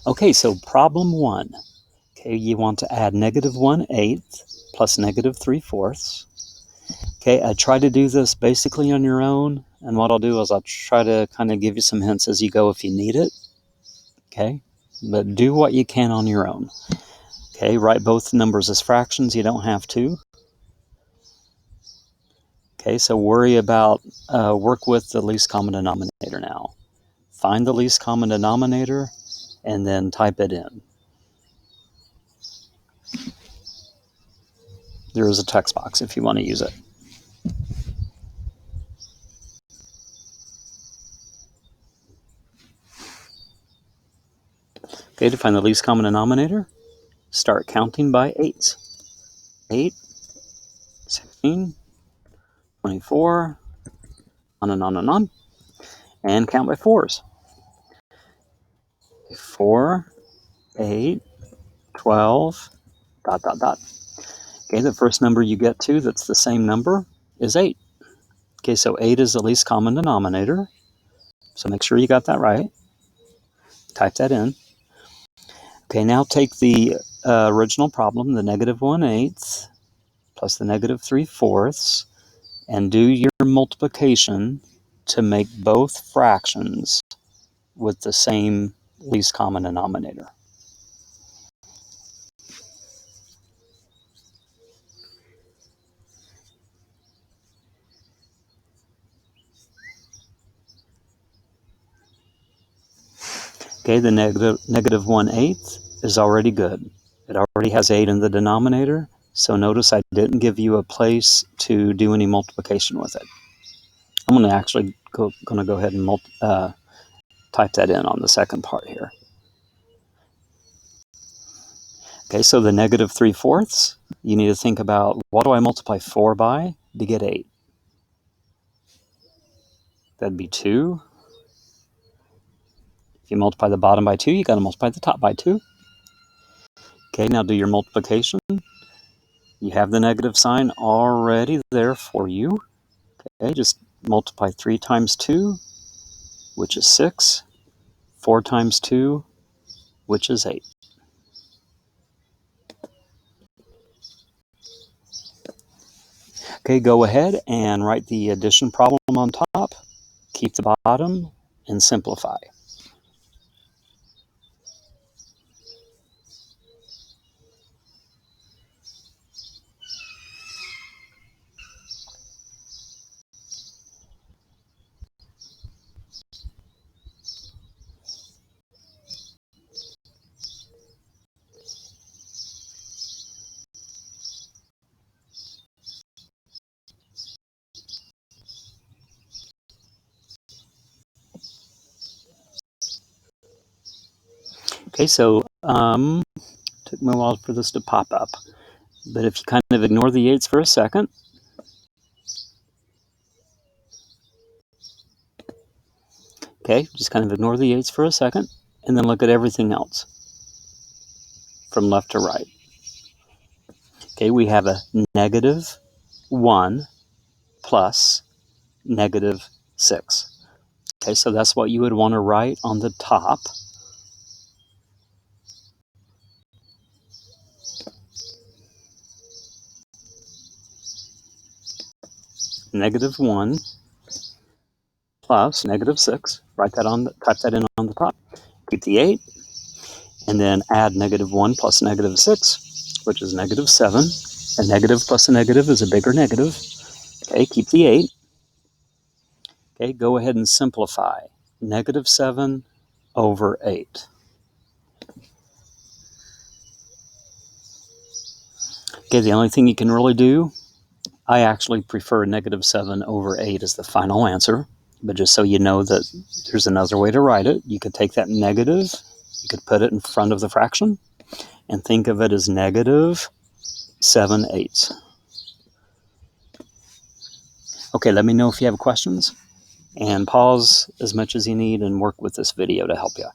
Okay, so problem 1. Okay, you want to add negative 1/8 plus negative 3/4. Okay, I try to do this basically on your own, and what I'll do is I'll try to kind of give you some hints as you go if you need it. Okay, but do what you can on your own. Okay, write both numbers as fractions, you don't have to. Okay, so work with the least common denominator now. Find the least common denominator and then type it in. There is a text box if you want to use it. Okay, to find the least common denominator, start counting by 8. 8, 16, 24, on and on and on, and count by 4s. 4, 8, 12, ... Okay, the first number you get to that's the same number is 8. Okay, so 8 is the least common denominator, so make sure you got that right. Type that in. Okay, now take the original problem, the negative 1/8 plus the negative 3/4, and do your multiplication to make both fractions with the same least common denominator. Okay, the negative 1/8 is already good. It already has 8 in the denominator, so notice I didn't give you a place to do any multiplication with it. I'm going to actually go ahead and type that in on the second part here. Okay, so the negative 3/4, you need to think about, what do I multiply 4 by to get 8? That'd be 2. If you multiply the bottom by 2, you got to multiply the top by 2. Okay, now do your multiplication. You have the negative sign already there for you. Okay, just multiply 3 times 2, which is 6. 4 times 2, which is 8. Okay, go ahead and write the addition problem on top. Keep the bottom and simplify. Okay, so took me a while for this to pop up, but if you kind of ignore the 8s for a second, okay, just kind of ignore the 8s for a second, and then look at everything else from left to right. Okay, we have a negative 1 plus negative 6. Okay, so that's what you would want to write on the top. Negative 1 plus negative 6. Type that in on the top. Keep the 8, and then add negative 1 plus negative 6, which is negative 7. A negative plus a negative is a bigger negative. Okay, keep the 8. Okay, go ahead and simplify. Negative 7 over 8. Okay, the only thing you can really do, I actually prefer negative 7 over 8 as the final answer, but just so you know that there's another way to write it. You could take that negative, you could put it in front of the fraction, and think of it as negative 7/8. Okay, let me know if you have questions, and pause as much as you need and work with this video to help you.